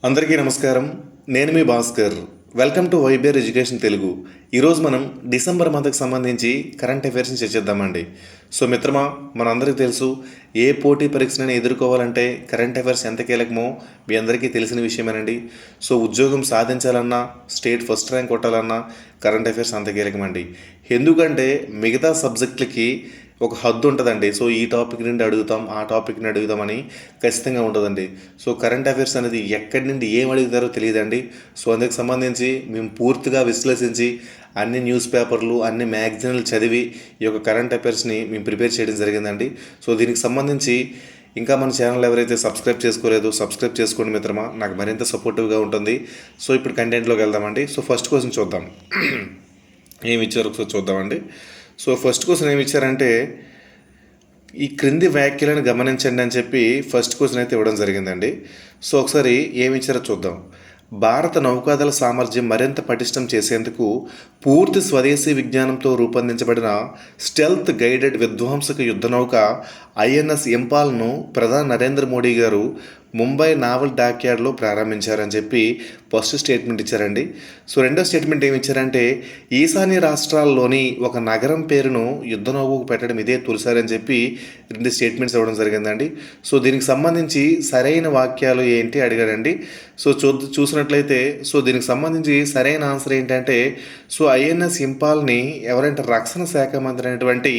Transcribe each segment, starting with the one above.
అందరికీ నమస్కారం. నేను మీ Bhaskar. Welcome to YBR education Telugu. ఈరోజు మనం డిసెంబర్ మంత్కి సంబంధించి కరెంట్ అఫైర్స్ని చర్చిద్దామండి. సో మిత్రమా, మనందరికీ తెలుసు, ఏ పోటీ పరీక్షని ఎదుర్కోవాలంటే కరెంట్ అఫైర్స్ ఎంత కీలకమో మీ అందరికీ తెలిసిన విషయమేనండి. సో ఉద్యోగం సాధించాలన్నా, స్టేట్ ఫస్ట్ ర్యాంక్ కొట్టాలన్నా కరెంట్ అఫైర్స్ అంత కీలకమండి. ఎందుకంటే మిగతా సబ్జెక్టులకి ఒక హద్దు ఉంటుందండి. సో ఈ టాపిక్ నుండి అడుగుతాం, ఆ టాపిక్ నుండి అడుగుతామని ఖచ్చితంగా ఉంటుందండి. సో కరెంట్ అఫైర్స్ అనేది ఎక్కడి నుండి ఏం అడుగుతారో తెలియదండి. సో అందుకు సంబంధించి మేము పూర్తిగా విశ్లేషించి అన్ని న్యూస్ పేపర్లు, అన్ని మ్యాగజైన్లు చదివి ఈ యొక్క కరెంట్ అఫైర్స్ని మేము ప్రిపేర్ చేయడం జరిగిందండి. సో దీనికి సంబంధించి ఇంకా మన ఛానల్ ఎవరైతే సబ్స్క్రైబ్ చేసుకోలేదో సబ్స్క్రైబ్ చేసుకోండి మిత్రమా, నాకు మరింత సపోర్టివ్గా ఉంటుంది. సో ఇప్పుడు కంటెంట్లోకి వెళ్దామండి. సో ఫస్ట్ క్వశ్చన్ చూద్దాం. ఏమి ఇచ్చారు ఒకసారి చూద్దామండి. సో ఫస్ట్ క్వశ్చన్ ఏమి ఇచ్చారంటే, ఈ క్రింది వ్యాఖ్యలను గమనించండి అని చెప్పి ఫస్ట్ క్వశ్చన్ అయితే ఇవ్వడం జరిగిందండి. సో ఒకసారి ఏమి ఇచ్చారో చూద్దాం. భారత నౌకాదళ సామర్థ్యం మరింత పటిష్టం చేసేందుకు పూర్తి స్వదేశీ విజ్ఞానంతో రూపొందించబడిన స్టెల్త్ గైడెడ్ విధ్వంసక యుద్ధ నౌక ఐఎన్ఎస్ ఇంపాల్ను ప్రధాని నరేంద్ర మోడీ గారు ముంబై నావల్ డాక్యార్డ్లో ప్రారంభించారని చెప్పి ఫస్ట్ స్టేట్మెంట్ ఇచ్చారండి. సో రెండో స్టేట్మెంట్ ఏమి ఇచ్చారంటే, ఈశాన్య రాష్ట్రాల్లోని ఒక నగరం పేరును యుద్ధ నౌకకు పెట్టడం ఇదే తొలిసారని చెప్పి రెండు స్టేట్మెంట్స్ ఇవ్వడం జరిగిందండి. సో దీనికి సంబంధించి సరైన వాక్యాలు ఏంటి అడిగాడండి. సో చూసినట్లయితే సో దీనికి సంబంధించి సరైన ఆన్సర్ ఏంటంటే, సో ఐఎన్ఎస్ ఇంపాల్ని ఎవరంటే రక్షణ శాఖ మంత్రి అయినటువంటి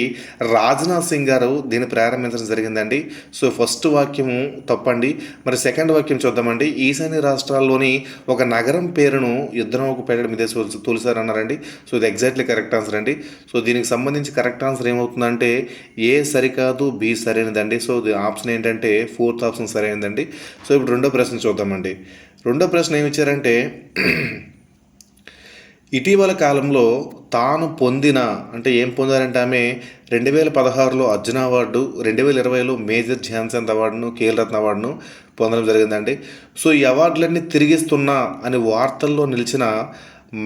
రాజ్నాథ్ సింగ్ గారు దీన్ని ప్రారంభించడం జరిగిందండి. సో ఫస్ట్ వాక్యము తప్పండి. మరి సెకండ్ వాక్యం చూద్దామండి. ఈశాన్య రాష్ట్రాల్లోని ఒక నగరం పేరును యుద్ధనౌకు పెట్టడం ఇదే తొలిసారి అన్నారండి. సో ఇది ఎగ్జాక్ట్లీ కరెక్ట్ ఆన్సర్ అండి. సో దీనికి సంబంధించి కరెక్ట్ ఆన్సర్ ఏమవుతుందంటే ఏ సరికాదు, బి సరైనదండి. సో ఆప్షన్ ఏంటంటే ఫోర్త్ ఆప్షన్ సరైనదండి. సో ఇప్పుడు రెండో ప్రశ్న చూద్దామండి. రెండో ప్రశ్న ఏమి ఇచ్చారంటే, ఇటీవల కాలంలో తాను పొందిన అంటే ఏం పొందారంటే ఆమె 2016లో అర్జున అవార్డు, 2020లో మేజర్ ధ్యాన్చంద్ అవార్డును, ఖేల్రత్న అవార్డును పొందడం జరిగిందండి. సో ఈ అవార్డులన్నీ తిరిగిస్తున్నా అని వార్తల్లో నిలిచిన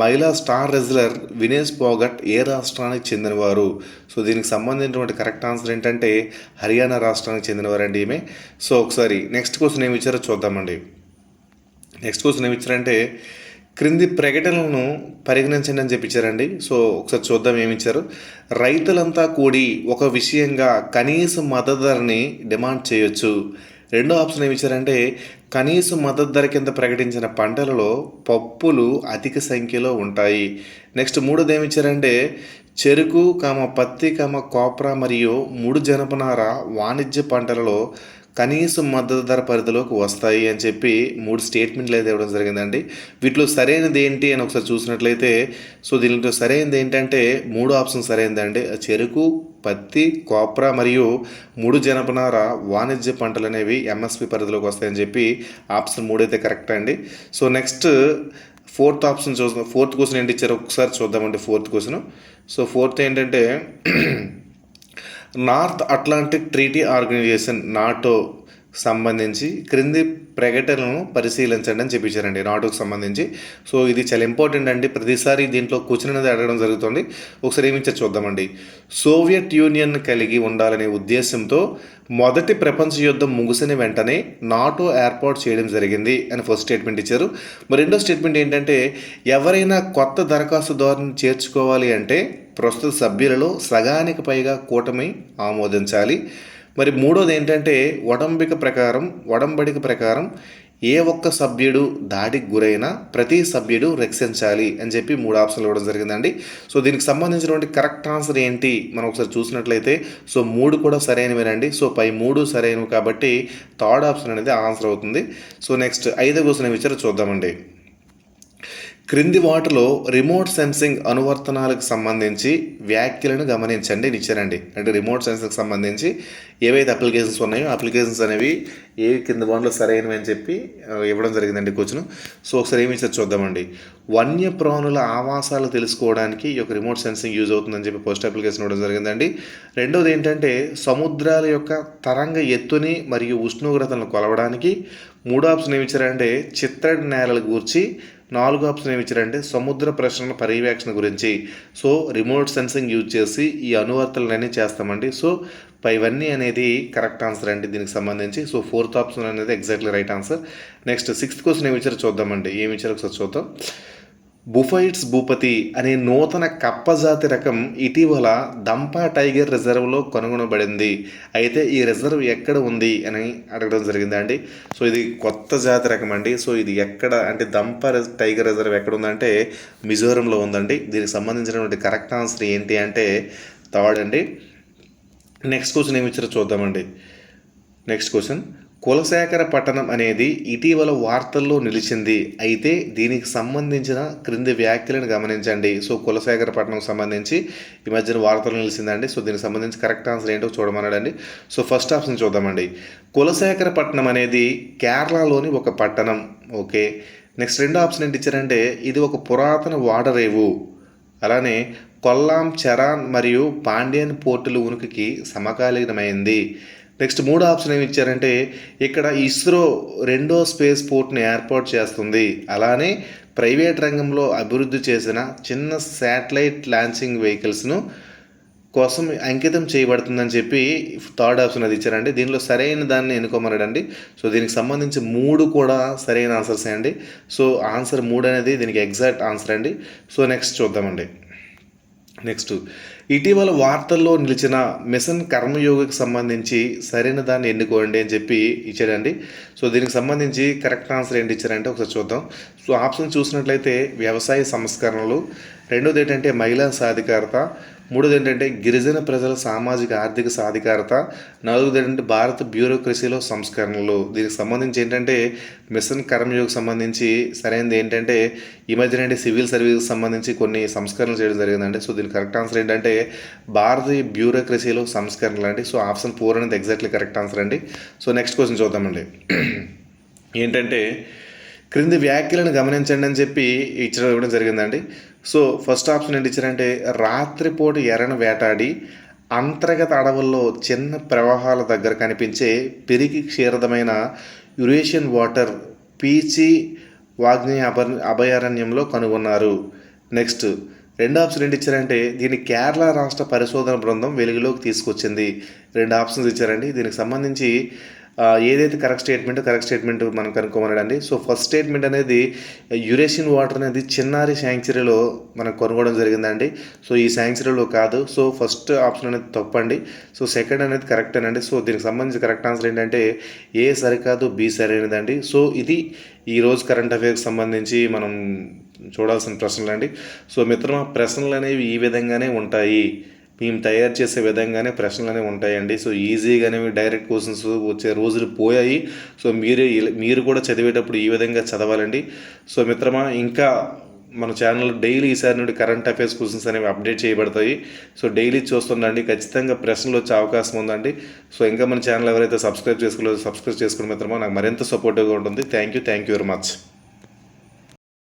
మహిళా స్టార్ రెజ్లర్ వినేష్ పోగట్ ఏ రాష్ట్రానికి చెందినవారు? సో దీనికి సంబంధించినటువంటి కరెక్ట్ ఆన్సర్ ఏంటంటే హర్యానా రాష్ట్రానికి చెందినవారండి ఈమె. సో ఒకసారి నెక్స్ట్ క్వశ్చన్ ఏమి ఇచ్చారో చూద్దామండి. నెక్స్ట్ క్వశ్చన్ ఏమి ఇచ్చారంటే, క్రింది ప్రకటనలను పరిగణించండి అని చెప్పించారండి. సో ఒకసారి చూద్దాం ఏమి ఇచ్చారు. రైతులంతా కూడి ఒక విషయంగా కనీస మద్దతు ధరని డిమాండ్ చేయొచ్చు. రెండో ఆప్షన్ ఏమి ఇచ్చారంటే, కనీస మద్దతు ధర కింద ప్రకటించిన పంటలలో పప్పులు అధిక సంఖ్యలో ఉంటాయి. నెక్స్ట్ మూడోది ఏమి ఇచ్చారంటే, చెరుకు పత్తి కోప్రా మరియు ముడి జనపనార వాణిజ్య పంటలలో కనీస మద్దతు ధర పరిధిలోకి వస్తాయి అని చెప్పి మూడు స్టేట్మెంట్లు అయితే ఇవ్వడం జరిగిందండి. వీటిలో సరైనది ఏంటి అని ఒకసారి చూసినట్లయితే సో దీంట్లో సరైనది ఏంటంటే మూడు ఆప్షన్ సరైనదండి. చెరుకు, పత్తి, కోప్రా మరియు ముడి జనపనార వాణిజ్య పంటలు అనేవి ఎంఎస్పి పరిధిలోకి వస్తాయని చెప్పి ఆప్షన్ 3 అయితే కరెక్ట్ అండి. సో నెక్స్ట్ ఫోర్త్ ఆప్షన్ చూద్దాం. ఫోర్త్ క్వశ్చన్ ఏంటి ఇచ్చారో ఒకసారి చూద్దామండి. Fourth question. సో ఫోర్త్ ఏంటంటే, North Atlantic Treaty Organization NATO సంబంధించి క్రింది ప్రకటనలను పరిశీలించండి అని చెప్పించారండి నాటోకి సంబంధించి. సో ఇది చాలా ఇంపార్టెంట్ అండి. ప్రతిసారి దీంట్లో క్వశ్చన్ అనేది అడగడం జరుగుతుంది. ఒకసారి ఏమి ఇచ్చారు చూద్దామండి. సోవియట్ యూనియన్ కలిగి ఉండాలనే ఉద్దేశంతో మొదటి ప్రపంచ యుద్ధం ముగిసిన వెంటనే నాటో ఏర్పాటు చేయడం జరిగింది అని ఫస్ట్ స్టేట్మెంట్ ఇచ్చారు. మరి రెండో స్టేట్మెంట్ ఏంటంటే, ఎవరైనా కొత్త దరఖాస్తుదారుని చేర్చుకోవాలి అంటే ప్రస్తుత సభ్యులలో సగానికి పైగా కూటమి ఆమోదించాలి. మరి మూడోది ఏంటంటే, ఒడంబడిక ప్రకారం ఏ ఒక్క సభ్యుడు దాడికి గురైనా ప్రతి సభ్యుడు రక్షించాలి అని చెప్పి 3 ఆప్షన్లు ఇవ్వడం జరిగిందండి. సో దీనికి సంబంధించినటువంటి కరెక్ట్ ఆన్సర్ ఏంటి మనం ఒకసారి చూసినట్లయితే సో 3 కూడా సరైనవేనండి. సో పై 3 సరైనవి కాబట్టి థర్డ్ ఆప్షన్ అనేది ఆన్సర్ అవుతుంది. సో నెక్స్ట్ 5వ క్వశ్చన్ ఇచ్చారో చూద్దామండి. క్రింది వాటిలో రిమోట్ సెన్సింగ్ అనువర్తనాలకు సంబంధించి వ్యాఖ్యలను గమనించండి అని ఇచ్చారండి. అంటే రిమోట్ సెన్సింగ్కి సంబంధించి ఏవైతే అప్లికేషన్స్ ఉన్నాయో అప్లికేషన్స్ అనేవి ఏ కింద వాటిలో సరైనవి అని చెప్పి ఇవ్వడం జరిగిందండి క్వశ్చన్. సో ఒకసారి ఏమి ఇచ్చారు చూద్దామండి. వన్యప్రాణుల ఆవాసాలు తెలుసుకోవడానికి ఈ యొక్క రిమోట్ సెన్సింగ్ యూజ్ అవుతుందని చెప్పి ఫస్ట్ అప్లికేషన్ ఇవ్వడం జరిగిందండి. రెండోది ఏంటంటే, సముద్రాల యొక్క తరంగ ఎత్తుని మరియు ఉష్ణోగ్రతలను కొలవడానికి. మూడో ఆప్షన్ ఏమి ఇచ్చారంటే, చిత్తడి నేలల గూర్చి నాలుగో ఆప్షన్ ఏమి ఇచ్చారంటే సముద్ర ప్రశ్నల పర్యవేక్షణ గురించి. సో రిమోట్ సెన్సింగ్ యూజ్ చేసి ఈ అనువర్తనలన్నీ చేస్తామండి. సో ఇవన్నీ అనేది కరెక్ట్ ఆన్సర్ అండి దీనికి సంబంధించి. సో ఫోర్త్ ఆప్షన్ అనేది exactly right answer. Next sixth question ఏమి ఇచ్చారో చూద్దామండి. ఏమి ఇచ్చారో ఒకసారి చూద్దాం. బుఫైట్స్ భూపతి అనే నూతన కప్పజాతి రకం ఇటీవల దంపా టైగర్ రిజర్వ్లో కనుగొనబడింది. అయితే ఈ రిజర్వ్ ఎక్కడ ఉంది అని అడగడం జరిగిందండి. సో ఇది కొత్త జాతి రకం అండి. సో ఇది ఎక్కడ అంటే దంపా టైగర్ రిజర్వ్ ఎక్కడ ఉందంటే మిజోరంలో ఉందండి. దీనికి సంబంధించినటువంటి కరెక్ట్ ఆన్సర్ ఏంటి అంటే థర్డ్ అండి. నెక్స్ట్ క్వశ్చన్ ఏమి ఇచ్చారో చూద్దామండి. నెక్స్ట్ క్వశ్చన్, కులశేఖర పట్టణం అనేది ఇటీవల వార్తల్లో నిలిచింది. అయితే దీనికి సంబంధించిన క్రింది వ్యాఖ్యలను గమనించండి. సో కులశేఖర పట్టణం సంబంధించి ఈ మధ్యన వార్తలు నిలిచిందండి. సో దీనికి సంబంధించి కరెక్ట్ ఆన్సర్ ఏంటో చూడమన్నాడండి. సో ఫస్ట్ ఆప్షన్ చూద్దామండి. కులశేఖర పట్టణం అనేది కేరళలోని ఒక పట్టణం. ఓకే. నెక్స్ట్ రెండో ఆప్షన్ ఏంటి ఇచ్చారంటే ఇది ఒక పురాతన వాడరేవు. అలానే కొల్లాం, చెరాన్ మరియు పాండ్యన్ పోర్టులు ఉనికికి సమకాలీనమైంది. నెక్స్ట్ మూడో ఆప్షన్ ఏమి ఇచ్చారంటే ఇక్కడ ఇస్రో రెండో స్పేస్ పోర్ట్ని ఏర్పాటు చేస్తుంది. అలానే ప్రైవేట్ రంగంలో అభివృద్ధి చేసిన చిన్న శాటిలైట్ లాంచింగ్ వెహికల్స్ను కోసం అంకితం చేయబడుతుందని చెప్పి థర్డ్ ఆప్షన్ అది ఇచ్చారండి. దీనిలో సరైన దాన్ని ఎన్నుకోమన్నాడండి. సో దీనికి సంబంధించి మూడు కూడా సరైన ఆన్సర్స్ అండి. సో ఆన్సర్ 3 అనేది దీనికి ఎగ్జాక్ట్ ఆన్సర్ అండి. సో నెక్స్ట్ చూద్దామండి. నెక్స్ట్, ఇటీవల వార్తల్లో నిలిచిన మిషన్ కర్మయోగికి సంబంధించి సరైన దాన్ని ఎన్నుకోండి అని చెప్పి ఇచ్చాడండి. సో దీనికి సంబంధించి కరెక్ట్ ఆన్సర్ ఏంటి ఇచ్చారంటే ఒకసారి చూద్దాం. సో ఆప్షన్ చూసినట్లయితే వ్యవసాయ సంస్కరణలు, రెండోది ఏంటంటే మహిళా సాధికారత, మూడోది ఏంటంటే గిరిజన ప్రజల సామాజిక ఆర్థిక సాధికారత, నాలుగోది ఏంటంటే భారత బ్యూరోక్రసీలో సంస్కరణలు. దీనికి సంబంధించి ఏంటంటే మిషన్ కర్మయోగికి సంబంధించి సరైనది ఏంటంటే ఈ మధ్యన సివిల్ సర్వీస్కి సంబంధించి కొన్ని సంస్కరణలు చేయడం జరిగిందండి. సో దీనికి కరెక్ట్ ఆన్సర్ ఏంటంటే భారతీయ బ్యూరోక్రసీలో సంస్కరణలు అండి. సో ఆప్షన్ 4 అనేది ఎగ్జాక్ట్లీ కరెక్ట్ ఆన్సర్ అండి. సో నెక్స్ట్ క్వశ్చన్ చూద్దామండి. ఏంటంటే క్రింది వ్యాఖ్యలను గమనించండి అని చెప్పి ఇవ్వడం జరిగిందండి. సో ఫస్ట్ ఆప్షన్ ఏంటి ఇచ్చారంటే రాత్రిపూట ఎరను వేటాడి అంతర్గత అడవుల్లో చిన్న ప్రవాహాల దగ్గర కనిపించే పెరిగి క్షీరదమైన యురేషియన్ వాటర్ పీచి వాగ్నేయ అభయారణ్యంలో కనుగొన్నారు. నెక్స్ట్ రెండో ఆప్షన్ ఏంటి ఇచ్చారంటే దీన్ని కేరళ రాష్ట్ర పరిశోధన బృందం వెలుగులోకి తీసుకొచ్చింది. 2 ఆప్షన్స్ ఇచ్చారండి. దీనికి సంబంధించి ఏదైతే కరెక్ట్ స్టేట్మెంట్ మనం కనుక్కోమన్నాడండి. సో ఫస్ట్ స్టేట్మెంట్ అనేది యురేషియన్ వాటర్ అనేది చిన్నారి శాంక్చురీలో మనం కొనుగోవడం జరిగిందండి. సో ఈ శాంక్చురీలో కాదు. సో ఫస్ట్ ఆప్షన్ అనేది తప్పండి. సో సెకండ్ అనేది కరెక్ట్ అనండి. సో దీనికి సంబంధించి కరెక్ట్ ఆన్సర్ ఏంటంటే ఏ సరికాదు, బి సరైనదండి. సో ఇది ఈరోజు కరెంట్ అఫైర్స్కి సంబంధించి మనం చూడాల్సిన ప్రశ్నలు అండి. సో మిత్రమా, ప్రశ్నలు అనేవి ఈ విధంగానే ఉంటాయి. మేము తయారు చేసే విధంగానే ప్రశ్నలు అనేవి ఉంటాయండి. సో ఈజీగానే డైరెక్ట్ క్వశ్చన్స్ వచ్చే రోజులు పోయాయి. సో మీరు కూడా చదివేటప్పుడు ఈ విధంగా చదవాలండి. సో మిత్రమా, ఇంకా మన ఛానల్ డైలీ ఈసారి నుండి కరెంట్ అఫైర్స్ క్వశ్చన్స్ అనేవి అప్డేట్ చేయబడతాయి. సో డైలీ చూస్తుండండి. ఖచ్చితంగా ప్రశ్నలు వచ్చే అవకాశం ఉందండి. సో ఇంకా మన ఛానల్ ఎవరైతే సబ్స్క్రైబ్ చేసుకోలేదో సబ్స్క్రైబ్ చేసుకున్న మిత్రమా నాకు మరింత సపోర్టివ్గా ఉంటుంది. Thank you very much.